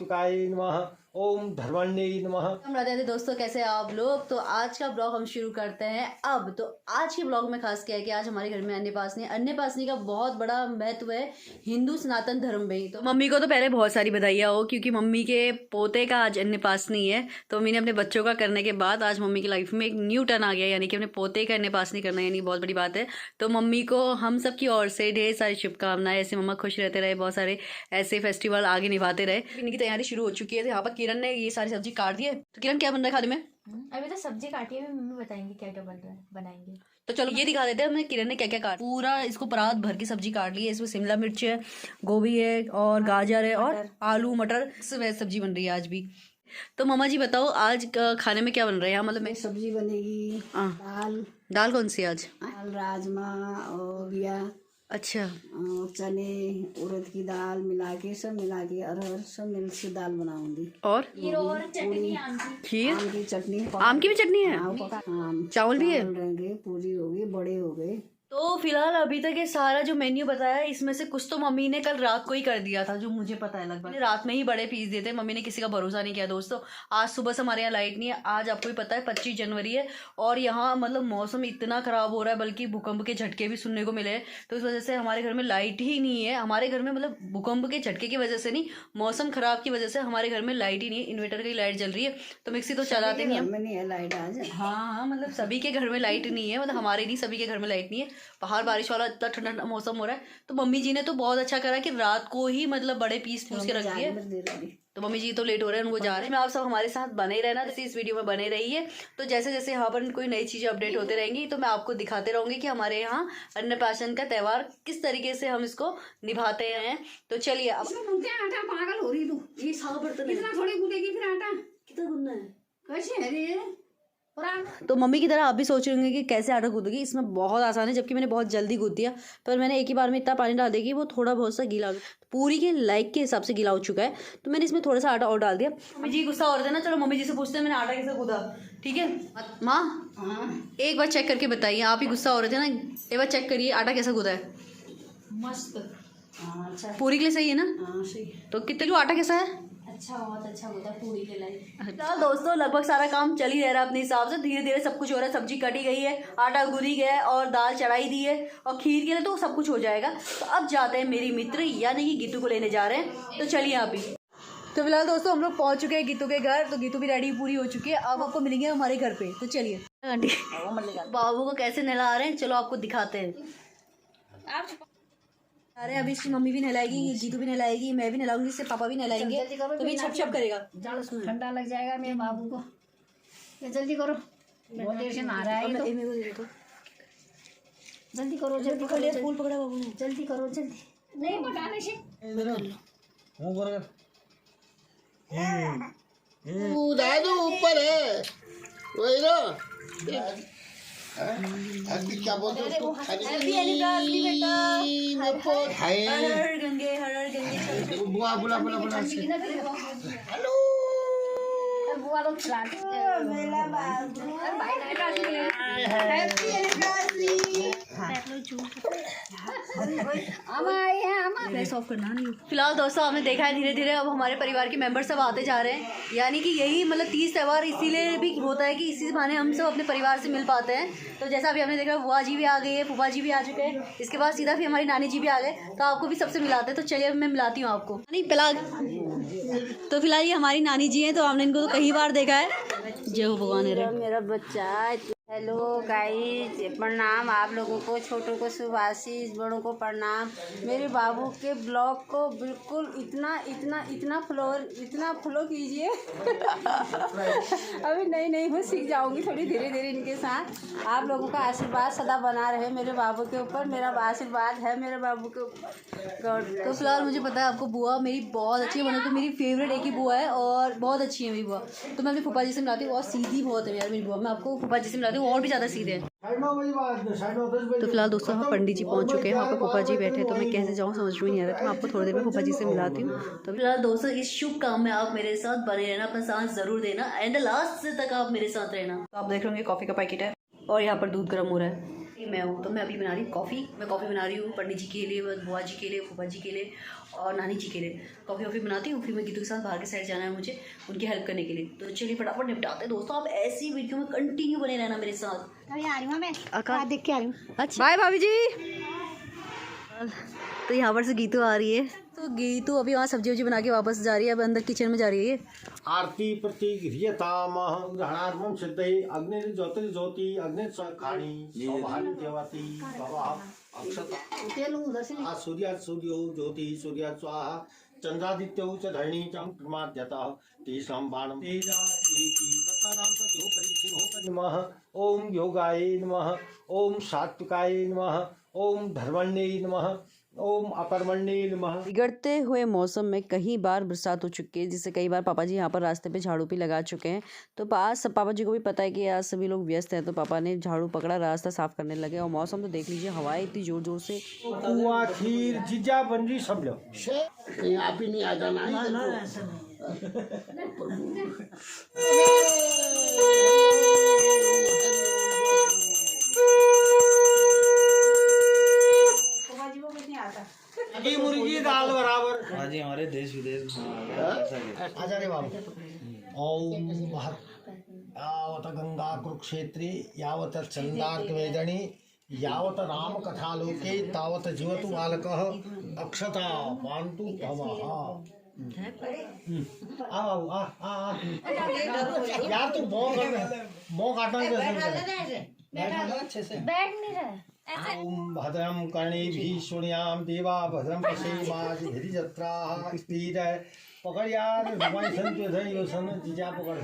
मातृकाय नमः, ओम धर्मण्ये नमः। हम राधे राधे दोस्तों, कैसे हैं आप लोग। तो आज का ब्लॉग हम शुरू करते हैं अब। तो आज के ब्लॉग में खास क्या है कि आज हमारे घर में अन्नपासनी का बहुत बड़ा महत्व है हिंदू सनातन धर्म में। तो मम्मी को तो पहले बहुत सारी बधाइयाँ हो, क्योंकि मम्मी के पोते का आज अन्नपासनी है। तो मम्मी ने अपने बच्चों का करने के बाद आज मम्मी की लाइफ में एक न्यू टर्न आ गया, यानी कि अपने पोते का अन्नपासनी करना, यानी बहुत बड़ी बात है। तो मम्मी को हम सब की ओर से ढेर सारी शुभकामनाएं। ऐसे मम्मा खुश रहते रहे, बहुत सारे ऐसे फेस्टिवल आगे निभाते रहे। इनकी तैयारी शुरू हो चुकी है। यहाँ पर किरण ने ये सारी सब्जी काट दी है। तो किरण, क्या बन रहा है खाने में? अभी तो सब्जी काटी है, मम्मी बताएंगे क्या क्या बन रहा है, बनाएंगे। तो चलो ये दिखा देते हैं हमें किरण ने क्या क्या काट। पूरा इसको परात भर की सब्जी काट ली है। इसमें शिमला मिर्च है, गोभी है और गाजर है और आलू मटर से सब्जी बन रही है आज भी। तो मम्मा जी बताओ, आज खाने में क्या बन रहा है? मतलब मैं सब्जी बनेगी, दाल कौन सी आज? दाल राजमा और या अच्छा, चने उड़द की दाल मिला के अरहर सब मिल के दाल बनाऊंगी। और चटनी, खीर, आम की चटनी, आम की भी चटनी है, चावल भी है, पूरी हो गई, बड़े हो गए। तो फिलहाल अभी तक ये सारा जो मेन्यू बताया है, इसमें से कुछ तो मम्मी ने कल रात को ही कर दिया था, जो मुझे पता है। लगभग रात में ही बड़े पीस दिए थे। मम्मी ने किसी का भरोसा नहीं किया दोस्तों। आज सुबह से हमारे यहाँ लाइट नहीं है। आज आपको भी पता है 25 जनवरी है और यहाँ मतलब मौसम इतना खराब हो रहा है, बल्कि भूकंप के झटके भी सुनने को मिले हैं। तो इस वजह से हमारे घर में लाइट ही नहीं है। हमारे घर में मतलब भूकंप के झटके की वजह से नहीं, मौसम खराब की वजह से हमारे घर में लाइट ही नहीं है। इन्वर्टर की लाइट जल रही है, तो मिक्सी तो चलाते नहीं है लाइट आज। हाँ, मतलब सभी के घर में लाइट नहीं है, मतलब हमारे नहीं, सभी के घर में लाइट नहीं है। बाहर बारिश वाला इतना ठंडा मौसम हो रहा है। तो मम्मी जी ने तो बहुत अच्छा करा कि रात को ही मतलब बड़े पीस के रख दिए। तो मम्मी जी तो लेट हो रहे हैं, उनको जा रहे हैं। मैं आप सब हमारे साथ बने ही रहना, जैसे इस वीडियो में बने रहिए। तो जैसे जैसे यहाँ पर कोई नई चीजें अपडेट होते रहेंगी, तो मैं आपको दिखाते रहूंगी कि हमारे यहाँ अन्नप्राशन का त्यौहार किस तरीके से हम इसको निभाते हैं। तो चलिए अब आटा पागल हो रही तू, ये साग बर्तन इतना थोड़ी गूंदेगी फिर आटा, कितना गूंदना है, कैसे है रे? तो मम्मी की तरह आप भी सोच रहे होंगे कि कैसे आटा गूंदोगी। इसमें बहुत आसान है, जबकि मैंने बहुत जल्दी गूंद दिया। पर मैंने एक ही बार में इतना पानी डाल दिया कि वो थोड़ा बहुत सा गीला, पूरी के लाइक के हिसाब से गीला हो चुका है। तो मैंने इसमें थोड़ा सा आटा और डाल दिया। मम्मी जी गुस्सा हो रहे थे ना, चलो मम्मी जी से पूछते हैं मैंने आटा कैसे गूंदा। ठीक है माँ, एक बार चेक करके बताइए। आप ही गुस्सा हो रहे थे ना, एक बार चेक करिए आटा कैसा गूंदा है। मस्त। अच्छा, पूरी के लिए सही है ना? हाँ सही। तो कितने किलो आटा कैसा है? अच्छा, बहुत अच्छा होता है पूरी के लिए। तो दोस्तों लगभग सारा काम चल ही रह रहा है अपने हिसाब से। धीरे धीरे सब कुछ हो रहा है। सब्जी कटी गई है, आटा गूंदी गया है और दाल चढ़ाई दी है, और खीर के लिए तो सब कुछ हो जाएगा। तो अब जाते हैं मेरी मित्र यानी कि गीतू को लेने जा रहे हैं। तो चलिए आप ही। तो फिलहाल दोस्तों हम लोग पहुंच चुके हैं गीतू के घर। तो गीतू भी रेडी पूरी हो चुकी है। अब आपको मिलेंगे हमारे घर पे। तो चलिए बाबू को कैसे नहला रहे हैं, चलो आपको दिखाते हैं। अरे अभी इसकी मम्मी भी नहलाएगी, गीतू भी नहलाएगी, मैं भी नहलाऊंगी, इससे पापा भी नहलाएंगे। तो भी छप छप करेगा। ठंडा लग जाएगा मेरे बाबू को, ये जल्दी करो, बहुत देर से नहा रहा है। तो जल्दी करो, जल्दी करो, फूल पकड़ा बाबू ने, जल्दी करो, जल्दी नहीं बताने से ऊपर है वही ना। क्या बोलते हैं उसको? हर गंगे बुआ बुला बुला बुला। हेलो बुआ लोग खिलाते फिलहाल दोस्तों आपने देखा है धीरे धीरे अब हमारे परिवार के मेंबर सब आते जा रहे हैं। यानी कि यही मतलब 30 त्यौहार इसीलिए भी होता है कि इसी बहाने हम सब अपने परिवार से मिल पाते हैं। तो जैसा अभी हमने देखा बुआ जी भी आ गई है, फूफा जी भी आ चुके हैं, इसके बाद सीधा फिर हमारी नानी जी भी आ गए। तो आपको भी सबसे मिलाते हैं। तो चलिए मैं मिलाती हूँ आपको। नहीं पिला। तो फिलहाल ये हमारी नानी जी हैं। तो हमने इनको तो कई बार देखा है। जय हो भगवान है मेरा बच्चा। हेलो गाइस, प्रणाम आप लोगों को, छोटों को शुभ आशीष, बड़ों को प्रणाम। मेरे बाबू के ब्लॉग को बिल्कुल इतना फॉलो कीजिए। अभी नहीं मैं सीख जाऊंगी थोड़ी धीरे धीरे इनके साथ। आप लोगों का आशीर्वाद सदा बना रहे मेरे बाबू के ऊपर, मेरा आशीर्वाद है मेरे बाबू के ऊपर। तो फिलहाल मुझे पता है आपको बुआ मेरी बहुत अच्छी है, मतलब तो मेरी फेवरेट एक ही बुआ है और बहुत अच्छी है मेरी बुआ। तो मैं अपनी फूफा जी से मिलाती हूँ, और सीधी बहुत है यार मेरी बुआ। मैं आपको फूफा जी से मिलाती हूँ, और भी ज़्यादा सीधे हैं। तो फिलहाल दोस्तों हम पंडित जी पहुंच चुके हैं, वहाँ पर फूफा जी बैठे हैं। तो मैं कैसे जाऊँ समझ में नहीं आ रहा। तो मैं आपको थोड़ी देर में फूफा जी से मिलाती हूँ। तो फिलहाल दोस्तों इस शुभ काम में आप मेरे साथ बने रहना, अपना साथ जरूर देना, एंड लास्ट तक आप मेरे साथ रहना। तो आप देख रहे होंगे कॉफ़ी का पैकेट है और यहाँ पर दूध गर्म हो रहा है। मैं हूँ तो मैं अभी बना रही हूँ कॉफ़ी। मैं कॉफ़ी बना रही हूँ पंडित जी के लिए, बुआ जी के लिए, फूफा जी के लिए और नानी जी के लिए कॉफ़ी वॉफ़ी बनाती हूँ। फिर मैं गीतू के साथ बाहर के साइड जाना है मुझे उनकी हेल्प करने के लिए। तो चलिए फटाफट निपटाते हैं दोस्तों। आप ऐसी वीडियो में कंटिन्यू बने रहना मेरे साथ। अभी आ रही हूँ मैं, देख के आ रही हूँ। अच्छा बाय भाभी जी। तो यहाँ पर से गीतू आ रही है। तो गीतू अभी वहाँ सब्जी वब्जी बना के वापस जा रही है। अब अंदर किचन में जा रही है। आरती प्रतीक्रियतामः ग्रहणात्मक सिद्धि अग्नि ज्योति अग्नि खाणी सौभाग्य देवती भवा अक्षता सूर्यो ज्योति सूर्य स्वाहा चंद्रादित्यो च धरणी च प्रमाद्यतः तेषां बाणं तेजा एकी तत्तानां ततो परीक्षिणो नमः। ओम योगाय नमः, ओम सात्विकाय नमः, ओम धर्मण्ये नमः, ओम अकर्मण्ये नमः। बिगड़ते हुए मौसम में कई बार बरसात हो चुकी है, जिससे कई बार पापा जी यहाँ पर रास्ते पे झाड़ू भी लगा चुके हैं। तो आज सब पापा जी को भी पता है कि आज सभी लोग व्यस्त हैं, तो पापा ने झाड़ू पकड़ा, रास्ता साफ करने लगे। और मौसम तो देख लीजिए, हवाएं इतनी जोर जोर से। पुआ खीर जीजा बन रही सब लोग। नहीं आप ही नहीं आ जाना है अभी मुर्गी दाल बराबर। हाँ जी, हमारे देश विदेश आजा रे बाबू। ओम यावत गंगा कुरुक्षेत्रे यावत चंदार्क वेदनी यावत राम कथालोके तावत जीवतु बालकः अक्षता पान्तु भवः। आ बाबू आ यार तू मोह काटना कैसे बैठ नहीं रहा। ओम भद्रम कर्णेभिः शृणुयाम देवा भद्रम पश्येमाक्षिभिर्यजत्राः स्थिर पकड़ यार हमारी जीजा पकड़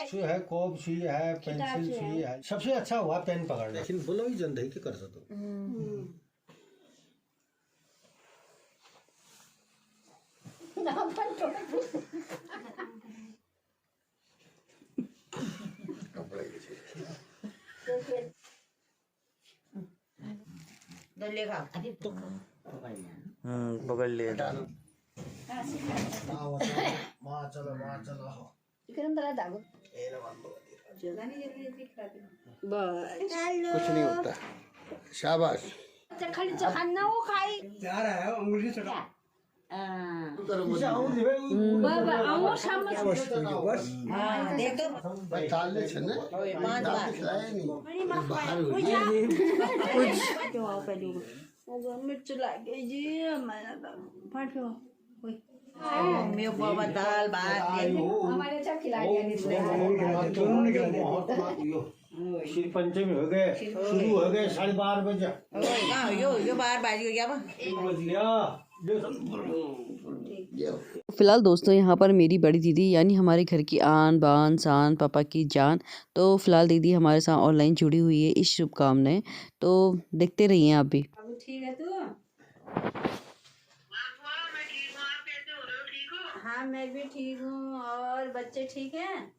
सुई है, कोब सुई है, पेंसिल सुई है। सबसे अच्छा हुआ पेन पकड़ ले, लेकिन बोलो ही जन के कर सको। पकड़ लिया। कुछ नहीं होता। शाबाश मिर्च लागे जी फट दाल श्री पंचमी हो गए, शुरू हो गए 12:30 बजे। 1 बज गया। फिलहाल दोस्तों यहाँ पर मेरी बड़ी दीदी यानी हमारे घर की आन बान शान पापा की जान, तो फिलहाल दीदी हमारे साथ ऑनलाइन जुड़ी हुई है इस शुभकामनाएं। तो देखते रहिए आप भी। ठीक है तू? हाँ मैं भी ठीक हूँ। और बच्चे ठीक हैं?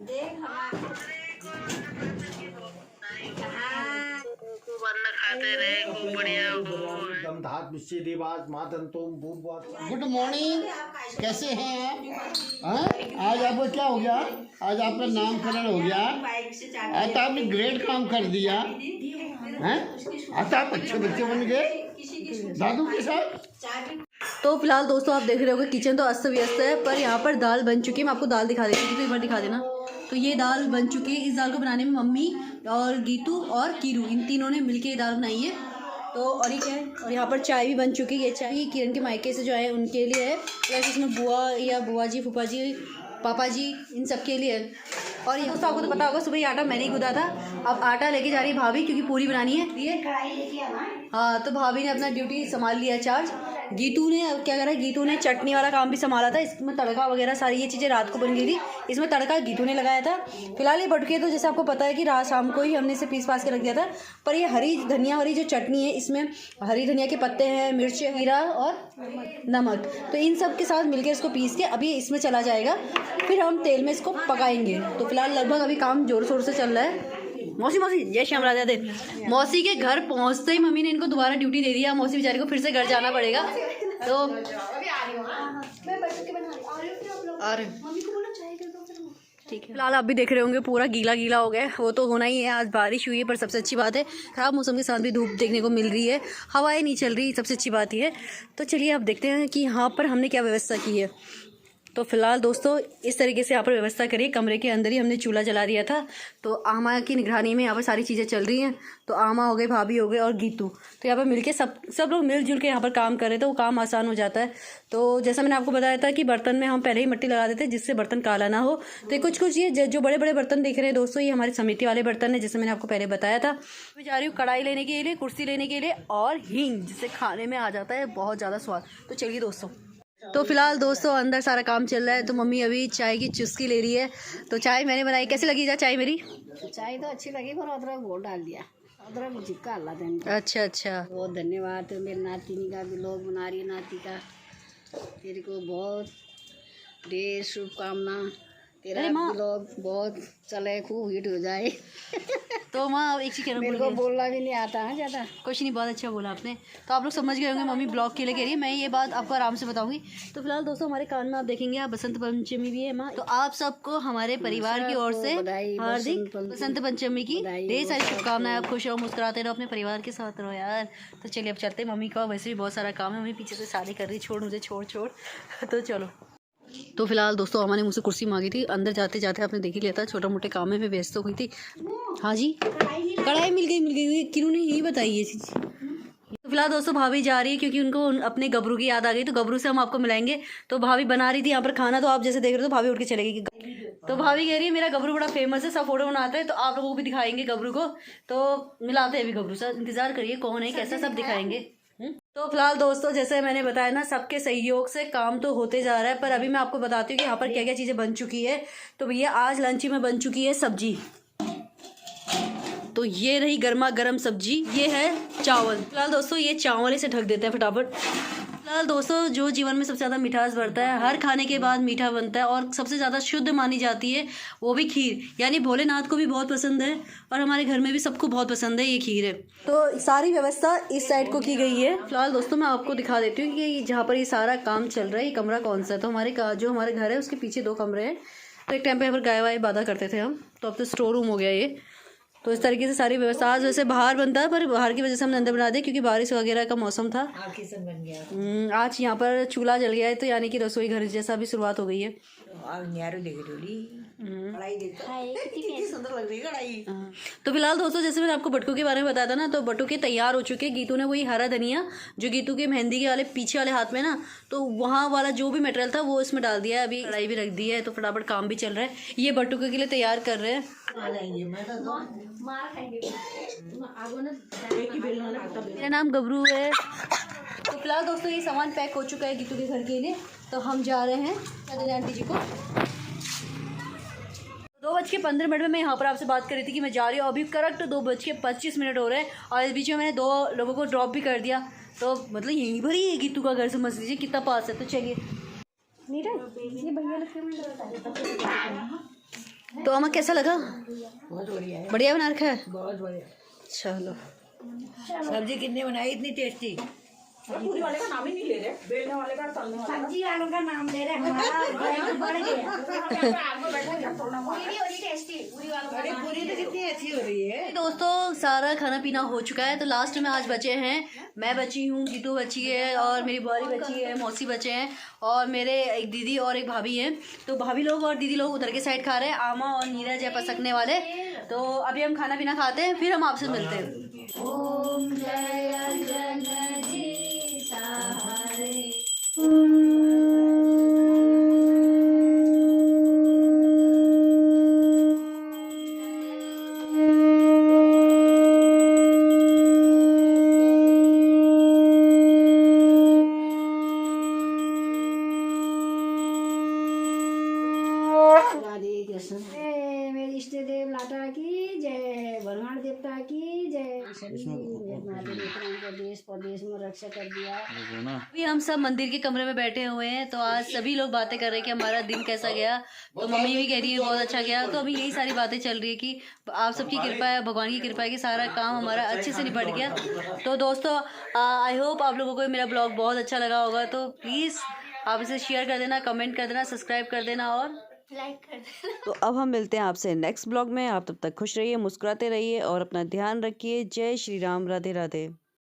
देख गुड मॉर्निंग, कैसे हैं आप? हाँ? आज आपको क्या हो गया? आज आपका नामकरण हो गया। आज तो आपने ग्रेट काम कर दिया हैं? आज तो आप अच्छे बच्चे बन गए दादू के साथ। तो फिलहाल दोस्तों आप देख रहे होगे किचन तो अस्त व्यस्त है, पर यहाँ पर दाल बन चुकी है। मैं आपको दाल दिखा देती हूँ, तो एक बार दिखा देना। तो ये दाल बन चुकी है। इस दाल को बनाने में मम्मी और गीतू और कीरू इन तीनों ने मिलके ये दाल बनाई है। तो और ये क्या है, और यहाँ पर चाय भी बन चुकी है। ये चाय किरण के मायके से जो है उनके लिए है, प्लस इसमें बुआ या बुआ जी, फूफा जी, पापा जी, इन सब के लिए है। और ये दोस्तों आपको तो पता होगा सुबह ही आटा मैंने ही गूंदा था। अब आटा लेके जा रही है भाभी, क्योंकि पूरी बनानी है। ये हाँ, तो भाभी ने अपना ड्यूटी संभाल लिया चार्ज। गीतू ने क्या करा, गीतू ने चटनी वाला काम भी संभाला था। इसमें तड़का वगैरह सारी ये चीज़ें रात को बन गई थी, इसमें तड़का गीतू ने लगाया था। फिलहाल ये बटुके तो जैसे आपको पता है कि रात शाम को ही हमने इसे पीस पास के रख दिया था। पर ये हरी धनिया वाली जो चटनी है, इसमें हरी धनिया के पत्ते हैं, मिर्च, जीरा और नमक, तो इन सब के साथ मिलकर इसको पीस के अभी इसमें चला जाएगा। फिर हम तेल में इसको पकाएंगे। तो फिलहाल लगभग अभी काम जोर शोर से चल रहा है। मौसी जय श्याम राधे राधे। मौसी के घर पहुंचते ही मम्मी ने इनको दोबारा ड्यूटी दे दिया। मौसी बेचारी को फिर से घर जाना पड़ेगा। तो अरे ठीक है। फिलहाल आप भी देख रहे होंगे पूरा गीला गीला हो गया है। वो तो होना ही है, आज बारिश हुई है, पर सबसे अच्छी बात है ख़राब मौसम के साथ भी धूप देखने को मिल रही है, हवाएं नहीं चल रही, सबसे अच्छी बात ये है। तो चलिए आप देखते हैं कि यहाँ पर हमने क्या व्यवस्था की है। तो फिलहाल दोस्तों इस तरीके से यहाँ पर व्यवस्था करी। कमरे के अंदर ही हमने चूल्हा जला दिया था। तो आमा की निगरानी में यहाँ पर सारी चीज़ें चल रही हैं। तो आमा हो गए, भाभी हो गए और गीतू, तो यहाँ पर मिलके सब लोग मिलजुल के यहाँ पर काम कर रहे थे। वो काम आसान हो जाता है। तो जैसा मैंने आपको बताया था कि बर्तन में हम पहले ही मिट्टी लगा देते जिससे बर्तन काला ना हो। तो कुछ ये जो बड़े बड़े बर्तन देख रहे हैं दोस्तों, ये हमारी समिति वाले बर्तन है, जैसे मैंने आपको पहले बताया था। मैं जा रही हूँ कढ़ाई लेने के लिए, कुर्सी लेने के लिए और हींग, जिससे खाने में आ जाता है बहुत ज़्यादा स्वाद। तो चलिए दोस्तों। तो फिलहाल दोस्तों अंदर सारा काम चल रहा है। तो मम्मी अभी चाय की चुस्की ले रही है। तो चाय मैंने बनाई, कैसी लगी जा चाय मेरी? चाय तो अच्छी लगी, पर अदरक बहुत डाल दिया, अदरक झिक्का हल्ला देने। अच्छा अच्छा, बहुत धन्यवाद। तो मेरी नातिनी का भी लोग बना रही है, नाती का, तेरे को बहुत ढेर शुभकामना। तेरा लोग बहुत चले, खूब हिट हो जाए। तो माँ एक चीज़ कहना मेरे को बोलना भी नहीं आता है ज़्यादा। कुछ नहीं, बहुत अच्छा बोला आपने। तो आप लोग समझ गए होंगे मम्मी ब्लॉग के लिए कह रही है, मैं ये बात आपको आराम से बताऊंगी। तो फिलहाल दोस्तों हमारे कान में आप देखेंगे आप बसंत पंचमी भी है माँ। तो आप सबको हमारे परिवार की ओर से हार्दिक बसंत पंचमी की ढेर सारी शुभकामनाएं। आप खुश रहो, मुस्कुराते रहो, अपने परिवार के साथ रहो यार। तो चलिए अब चलते हैं। मम्मी का वैसे भी बहुत सारा काम है, मम्मी पीछे से सारे कर रही, छोड़ मुझे, छोड़। तो चलो। तो फिलहाल दोस्तों हमारे मुझसे कुर्सी मांगी थी। अंदर जाते जाते आपने देख ही लिया था, छोटा मोटे काम में व्यस्त हो गई थी। हाँ जी, कढ़ाई मिल गई। किन्होंने ही बताई ये चीज़। तो फिलहाल दोस्तों भाभी जा रही है क्योंकि उनको अपने गबरू की याद आ गई। तो गबरू से हम आपको मिलाएंगे। तो भाभी बना रही थी यहाँ पर खाना। तो आप जैसे देख रहे हो तो भाभी उठ के चलेगी। तो भाभी कह रही है मेरा गबरू बड़ा फेमस है, सब फोटो बनाते हैं। तो आप लोगों को भी दिखाएंगे गबरू को। तो मिलाते हैं अभी गबरू से, इंतजार करिए कौन है कैसा, सब दिखाएंगे। तो फिलहाल दोस्तों जैसे मैंने बताया ना, सबके सहयोग से काम तो होते जा रहा है। पर अभी मैं आपको बताती हूँ कि यहाँ पर क्या क्या चीज़ें बन चुकी है। तो भैया आज लंच में बन चुकी है सब्जी। तो ये रही गर्मा गर्म सब्जी, ये है चावल। फिलहाल दोस्तों ये चावल से ढक देते हैं फटाफट। फिलहाल दोस्तों जो जीवन में सबसे ज़्यादा मिठास बढ़ता है, हर खाने के बाद मीठा बनता है और सबसे ज़्यादा शुद्ध मानी जाती है वो भी खीर। यानी भोलेनाथ को भी बहुत पसंद है और हमारे घर में भी सबको बहुत पसंद है ये खीर है। तो सारी व्यवस्था इस साइड को की गई है। फिलहाल दोस्तों मैं आपको दिखा देती हूँ कि जहाँ पर ये सारा काम चल रहा है ये कमरा कौन सा है। तो हमारे घर है उसके पीछे 2 कमरे हैं। तो एक टाइम पर यहाँ पर गाय वाय बाधा करते थे हम, तो अब तो स्टोर रूम हो गया ये। तो इस तरीके से सारी व्यवस्था। आज वैसे बाहर बनता है पर बाहर की वजह से हमने अंदर बना दिया क्योंकि बारिश वगैरह का मौसम था। किचन बन गया। आज यहाँ पर चूल्हा जल गया है, तो यानी कि रसोई घर जैसा भी शुरुआत हो गई है। तो फिलहाल दोस्तों जैसे मैंने आपको बटुके के बारे में बताया था ना, तो बटुके तैयार हो चुके हैं। गीतू ने वही हरा धनिया जो गीतू के मेहंदी के वाले पीछे वाले हाथ में ना, तो वहाँ वाला जो भी मटेरियल था वो इसमें डाल दिया है। अभी कढ़ाई भी रख दी है, तो फटाफट काम भी चल रहा है। ये बटुके के लिए तैयार कर रहे हैं। मेरा नाम गबरू है। तो फिलहाल दोस्तों ये सामान पैक हो चुका है गीतू के घर के लिए। तो हम जा रहे हैं आंटी जी को। 2:15 में मैं यहाँ पर आपसे बात कर रही थी कि मैं जा रही हूँ। अभी करेक्ट 2:25 हो रहे हैं और इस बीच में मैंने 2 लोगों को ड्रॉप भी कर दिया। तो मतलब यहीं पर ही है गीतू का घर, समझ लीजिए कितना पास है। तो चलिए ये भैया तो अम्मा कैसा लगा? बहुत बढ़िया, बढ़िया बना रखा है, बहुत बढ़िया। चलो। सब्जी कितनी बनाई इतनी टेस्टी? पूरी वाले का नाम ही नहीं ले रहे, बेलने वाले का, तलने वाले का। सब्जी वालों का नाम ले रहे हैं, हमारा बढ़ गया। पूरी तो कितनी अच्छी हो रही है। दोस्तों सारा खाना पीना हो चुका है। तो लास्ट में आज बचे हैं, मैं बची हूँ, गीतू बची है और मेरी बुआरी बची है, मौसी बचे हैं और मेरे एक दीदी और एक भाभी हैं। तो भाभी लोग और दीदी लोग उधर के साइड खा रहे हैं, आमा और नीरज है पसकने वाले। तो अभी हम खाना पीना खाते हैं, फिर हम आपसे मिलते हैं। ओम जय जगदीश सहारे। मेरे इष्ट देव लाटा की जय, भगवान देवता की जय। देश रक्षा कर दिया। अभी हम सब मंदिर के कमरे में बैठे हुए हैं, तो आज सभी लोग बातें कर रहे हैं कि हमारा दिन कैसा गया। तो मम्मी भी कह रही है बहुत अच्छा गया। तो अभी यही सारी बातें चल रही है कि आप सबकी कृपा है, भगवान की कृपा है कि सारा काम हमारा अच्छे से निपट गया। तो दोस्तों आई होप आप लोगों को मेरा ब्लॉग बहुत अच्छा लगा होगा। तो प्लीज़ आप इसे शेयर कर देना, कमेंट कर देना, सब्सक्राइब कर देना और लाइक कर देना। तो अब हम मिलते हैं आपसे नेक्स्ट ब्लॉग में। आप तब तक खुश रहिए, मुस्कुराते रहिए और अपना ध्यान रखिए। जय श्री राम, राधे राधे।